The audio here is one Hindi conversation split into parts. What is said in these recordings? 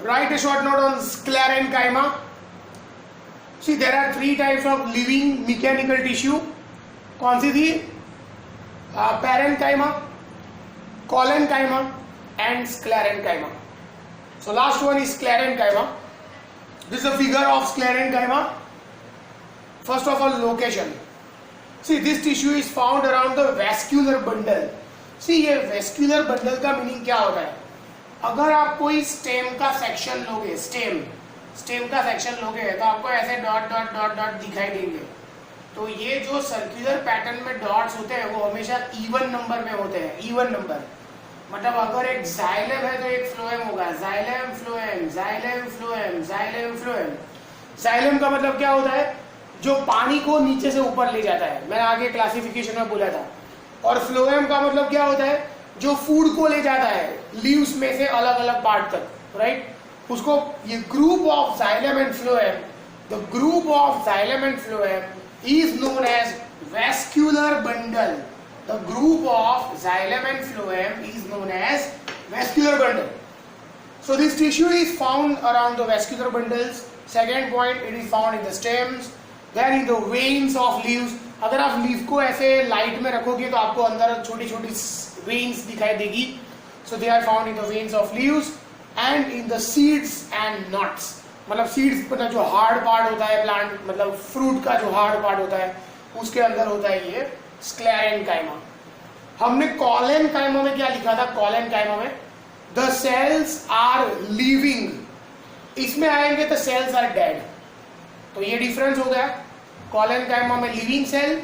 Write a short note on sclerenchyma. See, there are three types of living mechanical tissue. कौन सी थी? Parenchyma, collenchyma and sclerenchyma. So last one is sclerenchyma. This is a figure of sclerenchyma. First of all, location. See, this tissue is found around the vascular bundle. See, ये vascular bundle का मीनिंग क्या होता है? अगर आप कोई स्टेम का सेक्शन लोगे, स्टेम का सेक्शन लोगे तो आपको ऐसे डॉट डॉट डॉट डॉट दिखाई देंगे. तो ये जो सर्कुलर पैटर्न में डॉट्स होते हैं वो हमेशा इवन नंबर में होते हैं. इवन नंबर मतलब अगर एक जाइलम है तो एक फ्लोएम होगा. Xylem phloem, xylem phloem, xylem phloem. Xylem का मतलब क्या होता है? जो पानी को नीचे से ऊपर ले जाता है. मैंने आगे क्लासिफिकेशन में बोला था. और फ्लोएम का मतलब क्या होता है? जो फूड को ले जाता है लीव्स में से अलग अलग पार्ट तक, राइट? उसको ये group of xylem and phloem, the group of xylem and phloem is known as vascular bundle. The group of xylem and phloem is known as vascular bundle. So this tissue is found around the vascular bundles. Second point, it is found in the stems, then in the veins of leaves. अगर आप लीफ को ऐसे लाइट में रखोगे तो आपको अंदर छोटी छोटी वेन्स दिखाई देगी. So they are found in the veins of leaves and in the seeds and nuts. मतलब सीड्स मतलब जो हार्ड पार्ट होता है प्लांट, मतलब फ्रूट का जो हार्ड पार्ट होता है उसके अंदर होता है ये स्क्लेरेंकाइमा. हमने कॉलेनकाइमा में क्या लिखा था? कॉलेनकाइमा में द सेल्स आर लिविंग. इसमें आएंगे तो सेल्स आर डेड. तो ये डिफरेंस हो गया. कॉलेनकाइमा में लिविंग सेल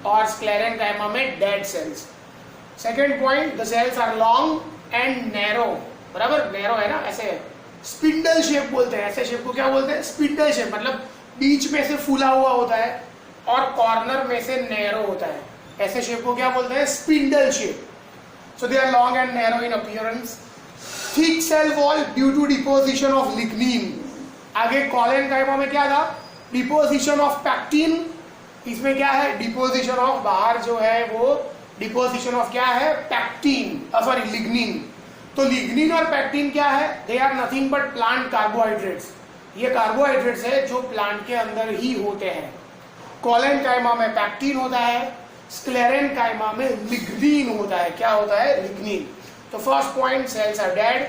और स्क्लेरेंकाइमा में dead cells. Second point, the cells are long and narrow. बराबर, नैरो है ना, ऐसे स्पिंडल शेप बोलते हैं. ऐसे शेप को क्या बोलते हैं? Spindle shape. मतलब बीच में से फूला हुआ होता है और कॉर्नर में से नैरो होता है. ऐसे शेप को क्या बोलते हैं? Spindle shape. So they are long and narrow in appearance. Thick cell wall due to deposition of lignin. आगे कॉलेनकाइमा में क्या था? Deposition of pectin. इसमें क्या है? डिपोजिशन ऑफ, बाहर जो है वो डिपोजिशन ऑफ क्या है? Pectin, sorry lignin. तो लिग्निन और पैक्टिन क्या है? They are nothing but plant carbohydrates. ये कार्बोहाइड्रेट्स है जो प्लांट के अंदर ही होते हैं. कॉलेनकाइमा में पैक्टिन होता है, स्क्लेरेंकाइमा में लिग्निन होता है. क्या होता है? लिग्निन. तो first point, cells are dead.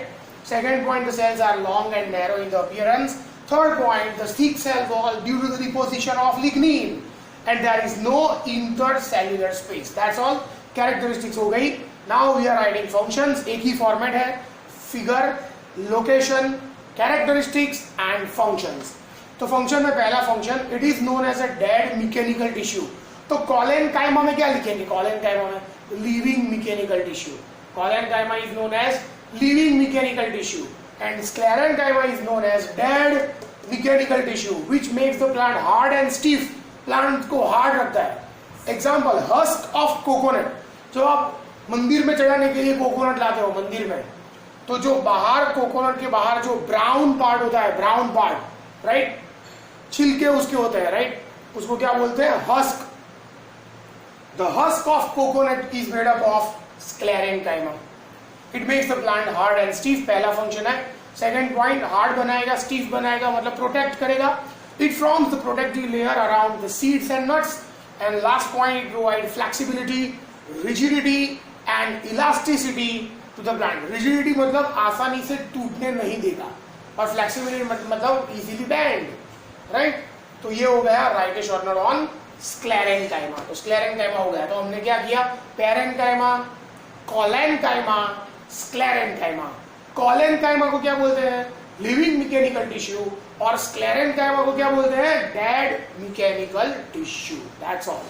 Second point, the cells are long and narrow in the appearance. Third point, the thick cell wall due to the deposition of lignin and there is no intercellular space. That's all. Characteristics हो गई. Now we are writing functions. एक ही फॉर्मेट है, figure, location, characteristics and functions. तो फंक्शन में पहला function, it is known as a dead mechanical tissue. तो कॉलेनकाइमा में क्या लिखेंगे? कॉलेनकाइमा में living mechanical tissue. Collenchyma is known as living mechanical tissue and sclerenchyma is known as dead mechanical tissue which makes the plant hard and stiff. plant को hard रखता है. example, husk of coconut. जो आप मंदिर में चढ़ाने के लिए कोकोनट लाते हो मंदिर में, तो जो बाहर कोकोनट के बाहर जो ब्राउन पार्ट होता है, ब्राउन पार्ट, राइट, छिलके उसके होते हैं, राइट, उसको क्या बोलते हैं? Husk. The husk of coconut is made up of sclerenchyma. It makes the plant hard and stiff. पहला फंक्शन है. सेकंड पॉइंट, हार्ड बनाएगा, स्टीफ बनाएगा, मतलब प्रोटेक्ट करेगा. It forms the protective layer around the seeds and nuts. And last point, it provide flexibility, rigidity and elasticity to the plant. Rigidity मतलब आसानी से टूटने नहीं देगा, और फ्लेक्सिबिलिटी मतलब इजीली बेंड, राइट. तो ये हो गया right A short note on sclerenchyma. तो स्क्लेरेंकाइमा हो गया. तो हमने क्या किया? Parenchyma, collenchyma, sclerenchyma. कॉलेनकाइमा को क्या बोलते हैं? Living mechanical tissue. और स्क्लेरेंकाइमा को क्या बोलते हैं? Dead mechanical tissue. That's all.